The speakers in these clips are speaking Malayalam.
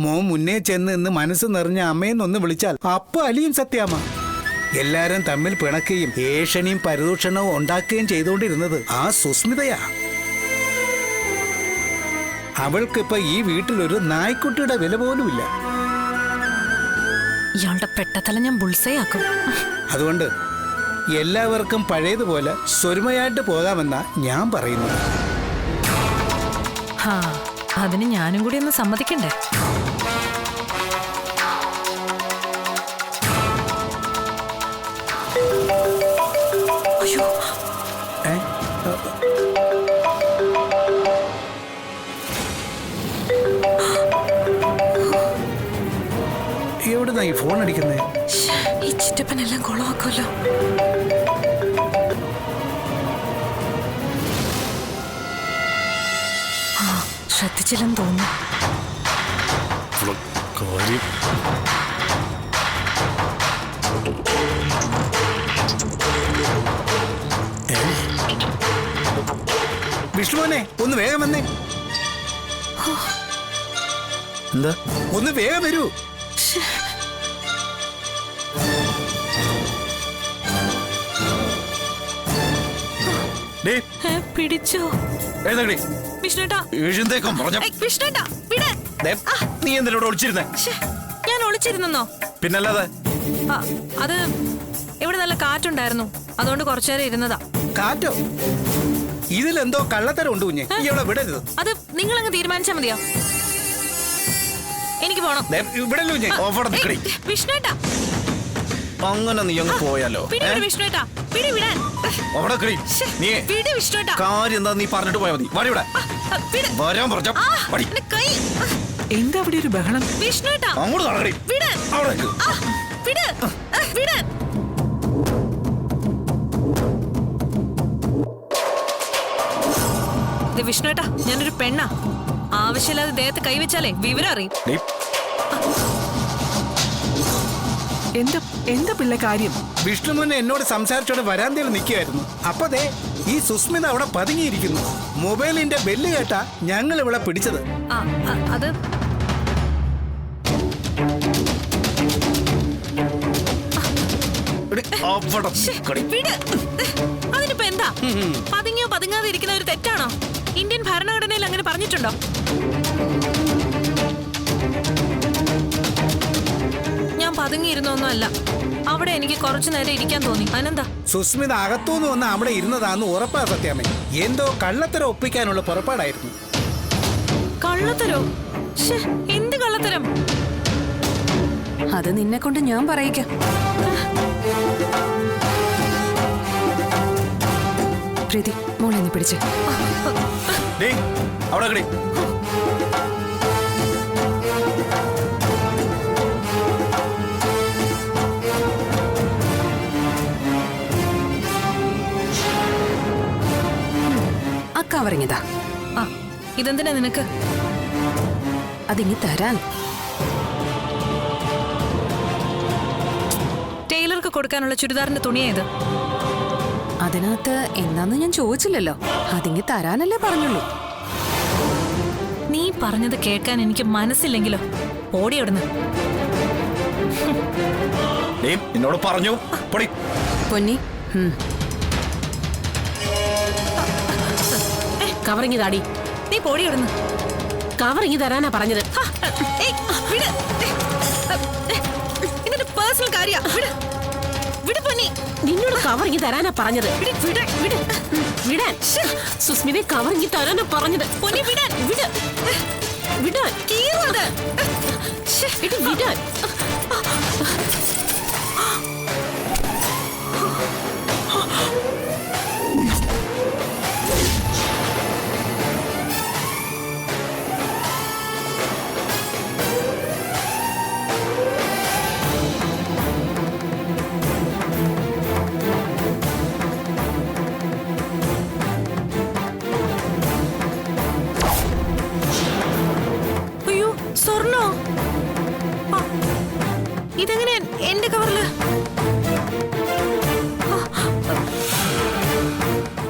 മോൻ മുന്നേ ചെന്ന് ഇന്ന് മനസ്സ് നിറഞ്ഞ അമ്മയെന്നൊന്ന് വിളിച്ചാൽ അപ്പൊ അലിയും സത്യാമ്മ. എല്ലാരും തമ്മിൽ പിണക്കുകയും ഏഷണിയും പരദൂഷണവും ഉണ്ടാക്കുകയും ചെയ്തുകൊണ്ടിരുന്നത് ആ സുസ്മിതയാ. അവൾക്കിപ്പൊ ഈ വീട്ടിലൊരു നായ്ക്കുട്ടിയുടെ വില പോലുമില്ല. ഇയാളുടെ പെട്ടതല ഞാൻ ബുൾസയാക്കും. അതുകൊണ്ട് എല്ലാവർക്കും പഴയതുപോലെ സ്വരുമയായിട്ട് പോകാമെന്നാ ഞാൻ പറയുന്നത്. അതിന് ഞാനും കൂടി ഒന്ന് സമ്മതിക്കണ്ടേ? അയ്യോ, എവിടുന്നാ ഈ ഫോൺ അടിക്കുന്നേ? ഈ ചിറ്റപ്പനെല്ലാം കൊളവാക്കുമല്ലോ. ശ്രദ്ധിച്ചില്ലെന്ന് തോന്നുന്നു. വിഷ്ണുവിനെ ഒന്ന് വേഗം വന്നേ. എന്താ? ഒന്ന് വേഗം വരൂ. പിടിച്ചോ വിഷ്ണുട്ടാ? നീ എന്തിനോട് ഒളിച്ചിരുന്നേ? ഞാൻ ഒളിച്ചിരുന്നോ? പിന്നല്ലാതെ. അത് ഇവിടെ നല്ല കാറ്റുണ്ടായിരുന്നു, അതുകൊണ്ട് കുറച്ചേരം ഇരുന്നതാ. കാറ്റോ? ഇതിലെന്തോ കള്ളത്തരം ഉണ്ട് കുഞ്ഞെ. ഇവിടെ വിടരുത്. അത് നിങ്ങൾ അങ്ങ് തീരുമാനിച്ചാ മതിയോ? എനിക്ക് പോണം. വിഷ്ണുട്ടാ, അങ്ങനെ നീ അങ്ങ് പോയാലോ? വിഷ്ണുട്ടാ, പിടി വിടാൻ. കാര്യം എന്താ നീ പറഞ്ഞിട്ട് പോയാ മതി. വരാൻ പറഞ്ഞ എന്താ അവിടെ ഒരു ബഹളം? വിഷ്ണുട്ടാ, അങ്ങോട്ട് നടക്കടി. വിഷ്ണുട്ടാ, ഞാനൊരു പെണ്ണാ. ആവശ്യമില്ലാതെ ദേഹത്ത് കൈവച്ചാലേ വിവരം അറിയും. എന്താ പിള്ള കാര്യം? വിഷ്ണുമോനെ എന്നോട് സംസാരിച്ചോടെ വരാന്തയിൽ നിൽക്കുകയായിരുന്നു. അപ്പൊ ദേ ഈ സുസ്മിത അവിടെ പതുങ്ങിയിരിക്കുന്നു. മൊബൈലിന്റെ ബെല്ല് കേട്ടാ ഞങ്ങൾ ഇവിടെ പിടിച്ചത്. അത് അതിനിപ്പോ എന്താ? പതുങ്ങിയോ പതുങ്ങാതെ ഇരിക്കുന്ന ഒരു തെറ്റാണോ? ഇന്ത്യൻ ഭരണഘടനയിൽ അങ്ങനെ പറഞ്ഞിട്ടുണ്ടോ? ഞാൻ പതുങ്ങിയിരുന്നൊന്നും അല്ല. അവിടെ എനിക്ക് കുറച്ചു നേരം ഇരിക്കാൻ തോന്നി. അനന്താ? സുസ്മിത അകത്തുനിന്ന് വന്ന് അവിടെ ഇരുന്നതാന്ന് ഉറപ്പാ സത്യാമ്മ. എന്തോ കള്ളത്തരം ഒപ്പിക്കാനുള്ള പുറപ്പാടായിരുന്നു. കള്ളത്തരോ? എന്ത് കള്ളത്തരം? അത് നിന്നെ കൊണ്ട് ഞാൻ പറയിക്കാം. പ്രീതി, മോളെ നീ പിടിച്ച്. അക്കവറിങ്ങിതാ. ഇതെന്തിനാ നിനക്ക്? അതിങ്ങി തരാൻ. ടൈലർക്ക് കൊടുക്കാനുള്ള ചുരിദാറിന്റെ തുണിയായത്. അതിനകത്ത് എന്താന്ന് ഞാൻ ചോദിച്ചില്ലല്ലോ. അതിങ്ങി തരാനല്ലേ പറഞ്ഞുള്ളൂ. നീ പറഞ്ഞത് കേൾക്കാൻ എനിക്ക് മനസ്സില്ലെങ്കിലോ? ഓടി അവിടുന്ന്. എന്നോട് പറഞ്ഞു പൊന്നി. കവറിങ്ങി താടി. നീ പോടി അവിടുന്ന്. കവറിങ്ങി തരാനാ പറഞ്ഞത്. ഇതൊരു പേഴ്സണൽ കാര്യാ. നിന്നോട് കവറിങ്ങി തരാനാ പറഞ്ഞത്. വിടാൻ. സുസ്മിതെ, കവറിങ്ങി തരാനാ പറഞ്ഞത്. വിടാൻ. വിടാൻ. വിടാൻ. ഇതെങ്ങനെ എന്റെ കവറില്?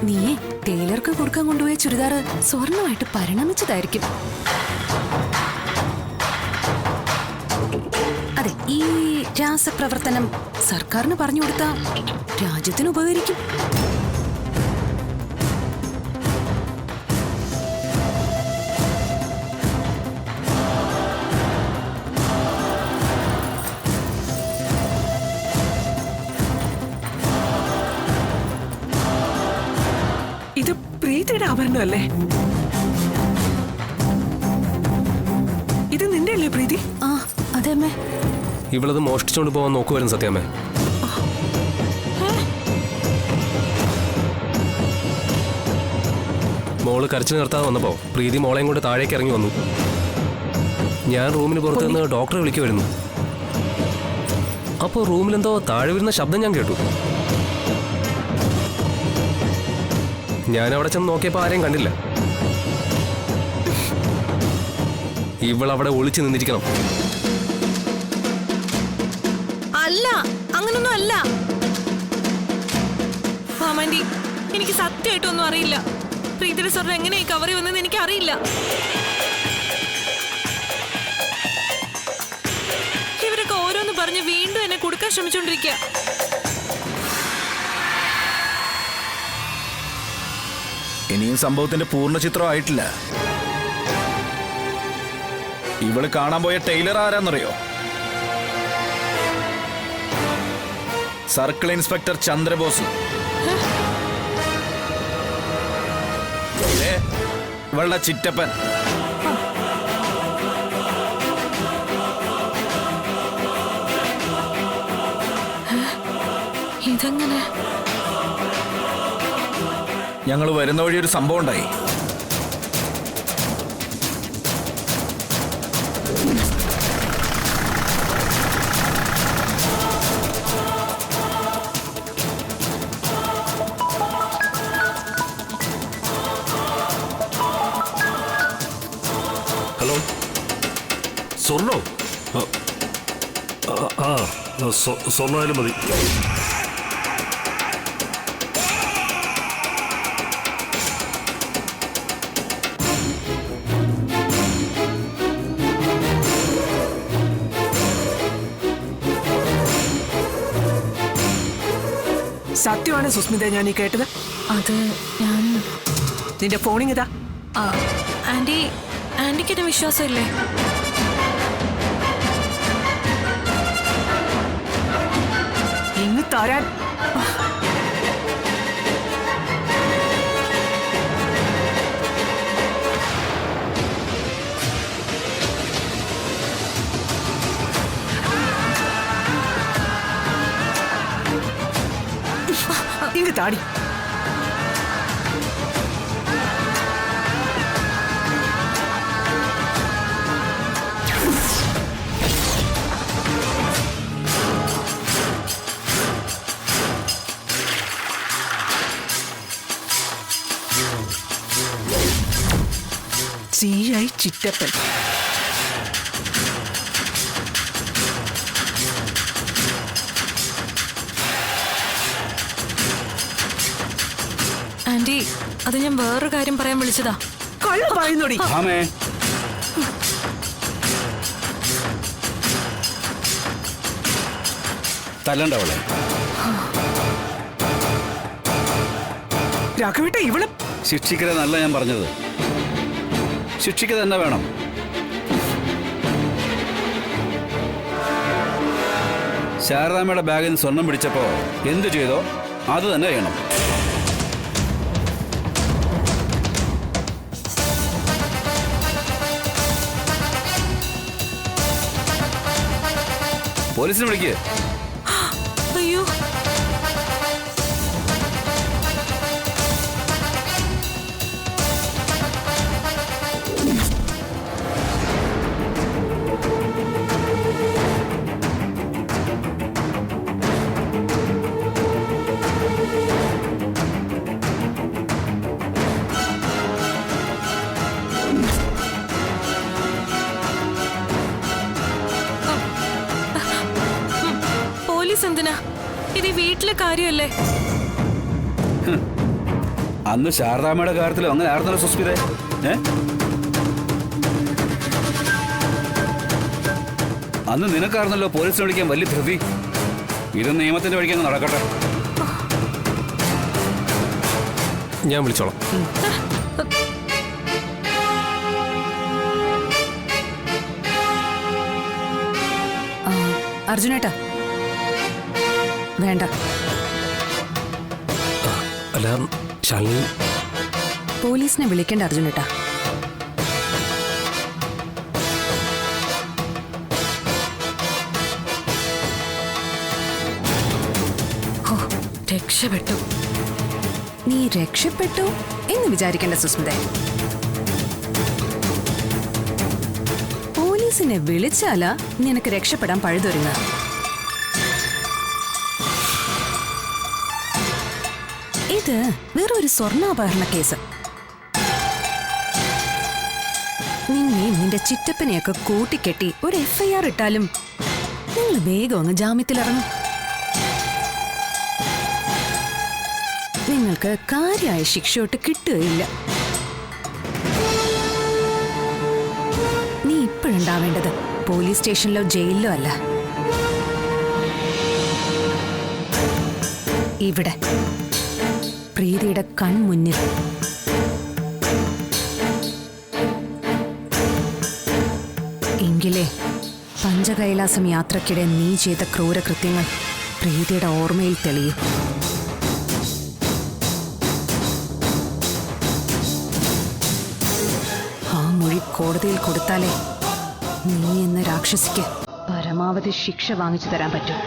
നീ ടൈലർക്ക് കൊടുക്കാൻ കൊണ്ടുപോയ ചുരിദാർ സ്വർണ്ണമായിട്ട് പരിണമിച്ചതായിരിക്കും. ഈ രാസപ്രവർത്തനം സർക്കാരിന് പറഞ്ഞു കൊടുത്താ രാജ്യത്തിന് ഉപകരിക്കും. ഇത് പ്രീതിയുടെ ആഭരണമല്ലേ? ഇത് നിന്റെ അല്ലേ പ്രീതി? ആ അതെ അമ്മേ. ഇവളത് മോഷ്ടിച്ചോണ്ട് പോവാൻ നോക്കുവായിരുന്നു സത്യാമ്മേ. മോള് കരച്ചിൽ നിർത്താതെ വന്നപ്പോ പ്രീതി മോളെയും കൊണ്ട് താഴേക്ക് ഇറങ്ങി വന്നു. ഞാൻ റൂമിന് പുറത്ത് നിന്ന് ഡോക്ടറെ വിളിക്കുമായിരുന്നു. അപ്പോൾ റൂമിലെന്തോ താഴെ വരുന്ന ശബ്ദം ഞാൻ കേട്ടു. ഞാൻ അവിടെ ചെന്ന് നോക്കിയപ്പോൾ ആരെയും കണ്ടില്ല. ഇവളവിടെ ഒളിച്ചു നിന്നിരിക്കണം. അല്ല, അങ്ങനൊന്നും അല്ല മാമാൻഡി. എനിക്ക് സത്യമായിട്ടൊന്നും അറിയില്ല. പ്രീതിയുടെ സ്വർണ്ണം എങ്ങനെയായി കവറി വന്നെന്ന് എനിക്ക് അറിയില്ല. ഇവരൊക്കെ ഓരോന്ന് പറഞ്ഞ് വീണ്ടും എന്നെ കൊടുക്കാൻ ശ്രമിച്ചോണ്ടിരിക്കുക. ഇനിയും സംഭവത്തിന്റെ പൂർണ്ണ ചിത്രം ആയിട്ടില്ല. ഇവള് കാണാൻ പോയ ടൈലർ ആരാന്നറിയോ? Circle inspector Chandrabose. ഇവളുടെ ചിറ്റപ്പൻ. ഇതെങ്ങനെ? ഞങ്ങൾ വരുന്ന വഴി ഒരു സംഭവം ഉണ്ടായി. ഹലോ, സ്വർണ്ണോ? സ്വർണ്ണമായാലും മതി. സത്യമാണ് സുസ്മിത ഞാൻ ഈ കേട്ടത്. അത് ഞാൻ നിന്റെ ഫോണിങ് ഇതാ. ആന്റി, ആന്റിക്ക് എന്നെ വിശ്വാസമില്ലേ? ഇന്ന് തരാൻ. ഇങ്ങ് താടി. CI ചിറ്റപ്പൻ. ആന്റി, അത് ഞാൻ വേറൊരു കാര്യം പറയാൻ വിളിച്ചതാ. കള്ള പറയുന്നോടി. ആമേ തല്ലണ്ടവളെ. രാഘവേട്ട, ഇവള് ശിക്ഷിക്കരുത് നല്ല ഞാൻ പറഞ്ഞത്. ശിക്ഷിക്കുക തന്നെ വേണം. ശാരദാമ്മയുടെ ബാഗിൽ നിന്ന് സ്വർണം പിടിച്ചപ്പോ എന്തു ചെയ്തോ അത് തന്നെ ചെയ്യണം. പോലീസിനെ വിളിക്കുക. അയ്യോ, എന്തിനാ? ഇത് വീട്ടിലെ കാര്യമല്ലേ? അന്ന് ശാരദാമ്മയുടെ കാര്യത്തിലും അങ്ങനെ ആയിരുന്നല്ലോ സുസ്മിതേ. അന്ന് നിനക്കായിരുന്നല്ലോ പോലീസിനെ വിളിക്കാൻ വലിയ ധൃതി. ഇത് നിയമത്തിന്റെ വഴിക്ക് അങ്ങ് നടക്കട്ടെ. ഞാൻ വിളിച്ചോളാം. അർജുനേട്ടാ വേണ്ട. അല്ല ശാലിനി, പോലീസിനെ വിളിക്കേണ്ട അർജുനേട്ടാ. ഹോ, രക്ഷപ്പെട്ടു. നീ രക്ഷപ്പെട്ടു എന്ന് വിചാരിക്കേണ്ട സുസ്മിത. പോലീസിനെ വിളിച്ചാലാ നിനക്ക് രക്ഷപ്പെടാൻ പഴുതൊരുങ്ങ. ഇത് വേറൊരു സ്വർണ്ണാഭരണ കേസ്. നിന്നെ നിന്റെ ചിറ്റപ്പനെയൊക്കെ കൂട്ടിക്കെട്ടി ഒരു FIR ഇട്ടാലും നിങ്ങൾ വേഗം അങ്ങ് ജാമ്യത്തിലിറങ്ങും. നിങ്ങൾക്ക് കാര്യമായ ശിക്ഷയോട്ട് കിട്ടുകയില്ല. നീ ഇപ്പോഴുണ്ടാവേണ്ടത് പോലീസ് സ്റ്റേഷനിലോ ജയിലിലോ അല്ല, ഇവിടെ പ്രീതിയുടെ കൺമുന്നിൽ. എങ്കിലേ പഞ്ചകൈലാസം യാത്രക്കിടെ നീ ചെയ്ത ക്രൂരകൃത്യങ്ങൾ പ്രീതിയുടെ ഓർമ്മയിൽ തെളിയും. ആ മൊഴി കോടതിയിൽ കൊടുത്താലേ നീ എന്ന രാക്ഷസിക്ക് പരമാവധി ശിക്ഷ വാങ്ങിച്ചു തരാൻ പറ്റും.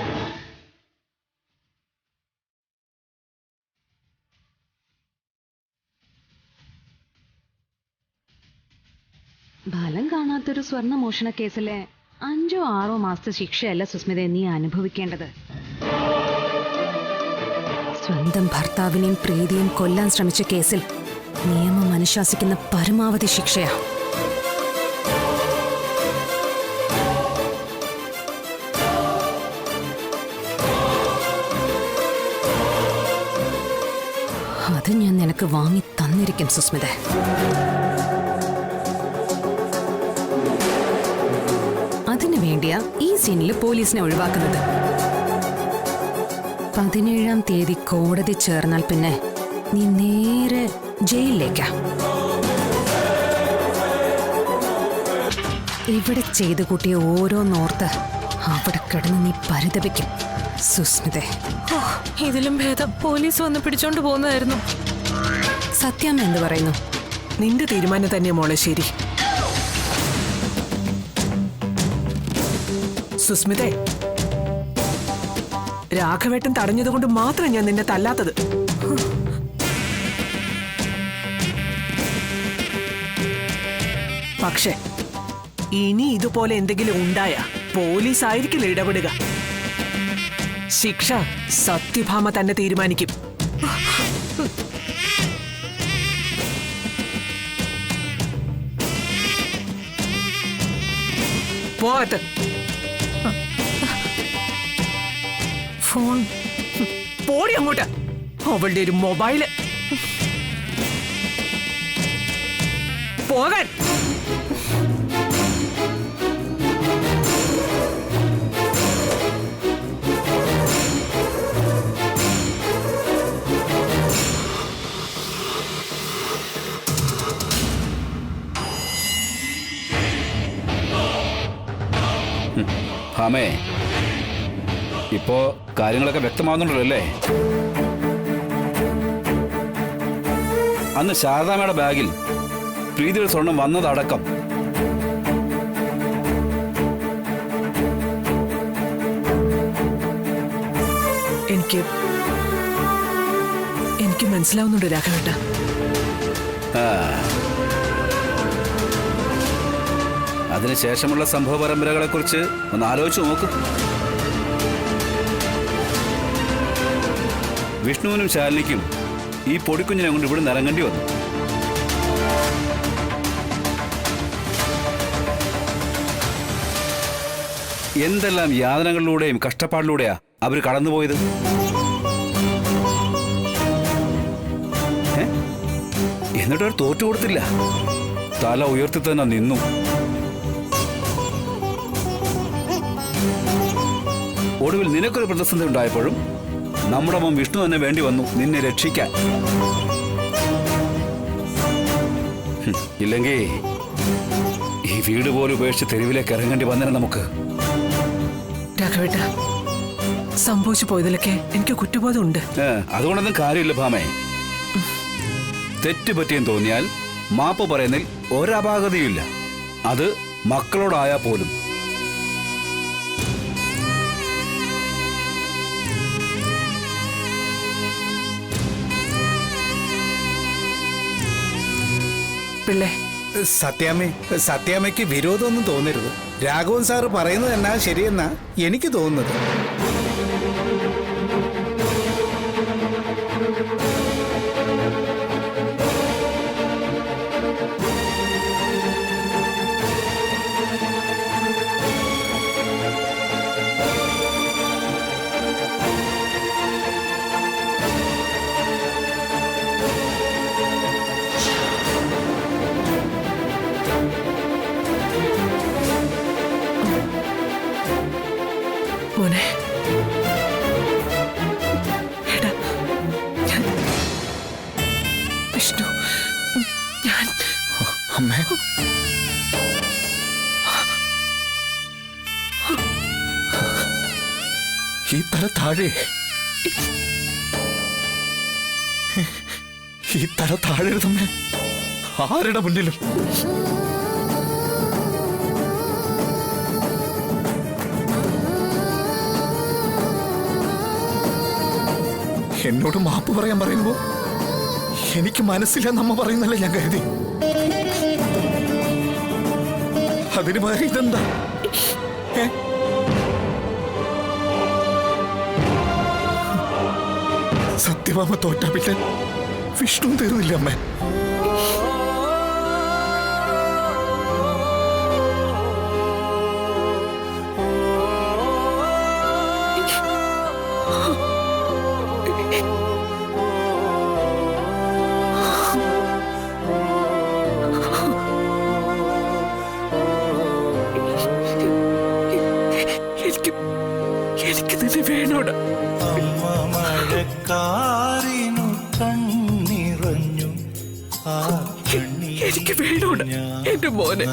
ഫലം കാണാത്തൊരു സ്വർണ്ണമോഷണ കേസിലെ 5-6 മാസത്തെ ശിക്ഷയല്ല സുസ്മിത നീ അനുഭവിക്കേണ്ടത്. സ്വന്തം ഭർത്താവിനെയും പ്രീതിയും കൊല്ലാൻ ശ്രമിച്ച കേസിൽ നിയമം അനുശാസിക്കുന്ന പരമാവധി ശിക്ഷയാ. അത് ഞാൻ നിനക്ക് വാങ്ങി തന്നിരിക്കും സുസ്മിത. അതിനു വേണ്ടിയാ ഈ സീനിൽ പോലീസിനെ ഒഴിവാക്കുന്നത്. 17-ാം തീയതി കോടതി ചേർന്നാൽ പിന്നെ നീ നേരെ ജയിലിലേക്കാ. ഇവിടെ ചെയ്തു കൂട്ടിയ ഓരോന്നോർത്ത് അവിടെ കിടന്ന് നീ പരിതപിക്കും സുസ്മിത. ഓ, ഇതിലും ഭേദം പോലീസ് വന്ന് പിടിച്ചോണ്ട് പോകുന്നതായിരുന്നു. സത്യാമ്മ എന്ത് പറയുന്നു? നിന്റെ തീരുമാനം തന്നെ മോളെ ശരി. സുസ്മിതേ, രാഘവേട്ടൻ തടഞ്ഞതുകൊണ്ട് മാത്രം ഞാൻ നിന്നെ തല്ലാത്തത്. പക്ഷേ ഇനി ഇതുപോലെ എന്തെങ്കിലും ഉണ്ടായ പോലീസ് ആയിരിക്കില്ല ഇടപെടുക. ശിക്ഷ സത്യഭാമ തന്നെ തീരുമാനിക്കും. പോകത്ത്. ഫോൺ പോടി അങ്ങോട്ട്. അവളുടെ ഒരു മൊബൈല്. പോകാൻ. ഭാമേ, ഇപ്പോ കാര്യങ്ങളൊക്കെ വ്യക്തമാകുന്നുണ്ടല്ലോ അല്ലേ? അന്ന് ശാരദാമ്മയുടെ ബാഗിൽ പ്രീതിയുടെ സ്വർണം വന്നതടക്കം എനിക്ക് മനസ്സിലാവുന്നുണ്ട് രാഘവേട്ട. അതിനുശേഷമുള്ള സംഭവ പരമ്പരകളെ കുറിച്ച് ഒന്ന് ആലോചിച്ച് നോക്ക്. വിഷ്ണുവിനും ശാലിനിക്കും ഈ പൊടിക്കുഞ്ഞിനെ കൊണ്ട് ഇവിടെ നിറങ്ങേണ്ടി വന്നു. എന്തെല്ലാം യാതനകളിലൂടെയും കഷ്ടപ്പാടിലൂടെയാ അവർ കടന്നുപോയത്. എന്നിട്ട് അവർ തോറ്റു കൊടുത്തില്ല, തല ഉയർത്തി തന്നെ നിന്നു. ഒടുവിൽ നിനക്കൊരു പ്രതിസന്ധി ഉണ്ടായപ്പോഴും നമ്മുടെ മോൻ വിഷ്ണു തന്നെ വേണ്ടി വന്നു നിന്നെ രക്ഷിക്കാൻ. ഇല്ലെങ്കിൽ ഈ വീട് പോലും ഉപേക്ഷിച്ച് തെരുവിലേക്ക് ഇറങ്ങേണ്ടി വന്നേ നമുക്ക്. രാഘവേട്ട, സംഭവിച്ചു പോയതിലൊക്കെ എനിക്ക് കുറ്റബോധമുണ്ട്. അതുകൊണ്ടൊന്നും കാര്യമില്ല ഭാമേ. തെറ്റ് പറ്റിയെന്ന് തോന്നിയാൽ മാപ്പ് പറയുന്നതിൽ ഒരപാകതയുമില്ല. അത് മക്കളോടായാൽ പോലും. പിള്ളേ, സത്യാമ്മയ്ക്ക് വിരോധമൊന്നും തോന്നരുത്. രാഘവൻ സാറ് പറയുന്നത് എന്നാ ശരിയെന്നാ എനിക്ക് തോന്നുന്നത്. മോനെ, എടാ, വിഷ്ണു, ഞാൻ അമ്മേ, ഈ തല താഴെ, ഈ തല താഴെ എഴുതമ്മേ, ആരുടെ മുന്നിലും. എന്നോട് മാപ്പ് പറയാൻ പറയുമ്പോ എനിക്ക് മനസ്സില്ലെന്ന് അമ്മ പറയുന്നല്ലേ ഞാൻ കരുതി. അതിന് പകരം ഇതെന്താ? സത്യഭാമ തോറ്റാ പിന്നെ വിഷ്ണു തീർന്നില്ല അമ്മ. എനിക്ക് നിന്നെ വേണോടാ. മഴക്കാറിനു കണ്ണിറഞ്ഞു, എനിക്ക് വേണോടാ എന്റെ മോനെ.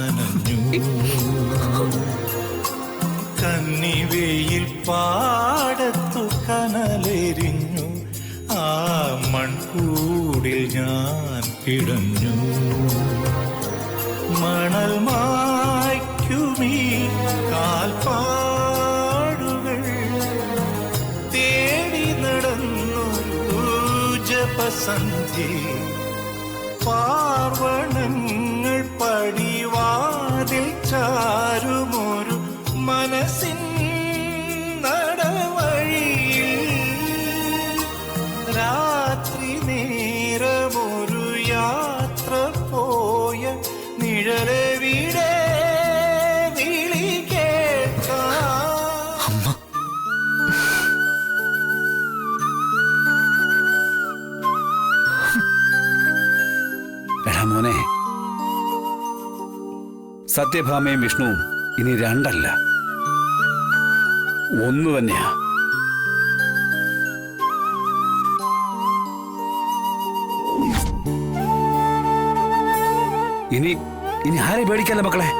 കന്നിവെയിൽ പാടത്തു കനലെരിഞ്ഞു, ആ മൺകൂടിൽ ഞാൻ കിടഞ്ഞു. മണൽ മായ്ക്കുമീ കാൽപ്പാടുകൾ തേടി നടന്നൊരു ജപസന്ധി. പാർവണങ്ങൾ പടിവാതിൽ ചാരുമൊരു മനസ്സിൻ നടവഴിയിൽ രാത്രി നേരമൊരു യാത്ര പോയ നിഴലവിടെ വിളി കേൾക്കാം. എടാ മോനെ, സത്യഭാമയും വിഷ്ണുവും ഇനി രണ്ടല്ല, ഒന്ന് തന്നെയാ. ഇനി ആരെ പേടിക്കല്ല മക്കളെ.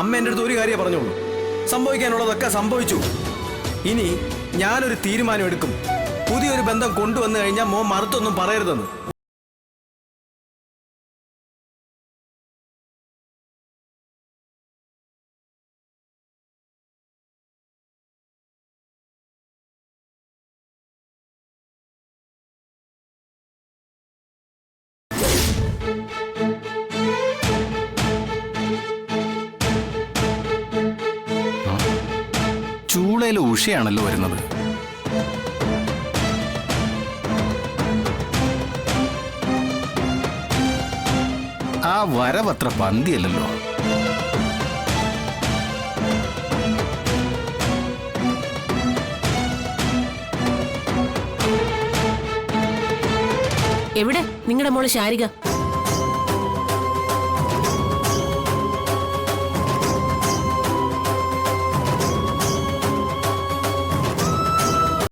അമ്മ എൻ്റെ അടുത്ത് ഒരു കാര്യം പറഞ്ഞോളൂ, സംഭവിക്കാനുള്ളതൊക്കെ സംഭവിച്ചു. ഇനി ഞാനൊരു തീരുമാനം എടുക്കും. പുതിയൊരു ബന്ധം കൊണ്ടുവന്നു കഴിഞ്ഞാൽ മോൻ മറുത്തൊന്നും പറയരുതെന്ന്. ചൂളയിലെ ഉഷയാണല്ലോ വരുന്നത്. ആ വരവത്ര പന്തിയല്ലല്ലോ. എവിടെ നിങ്ങളുടെ മോള് ശാരിക?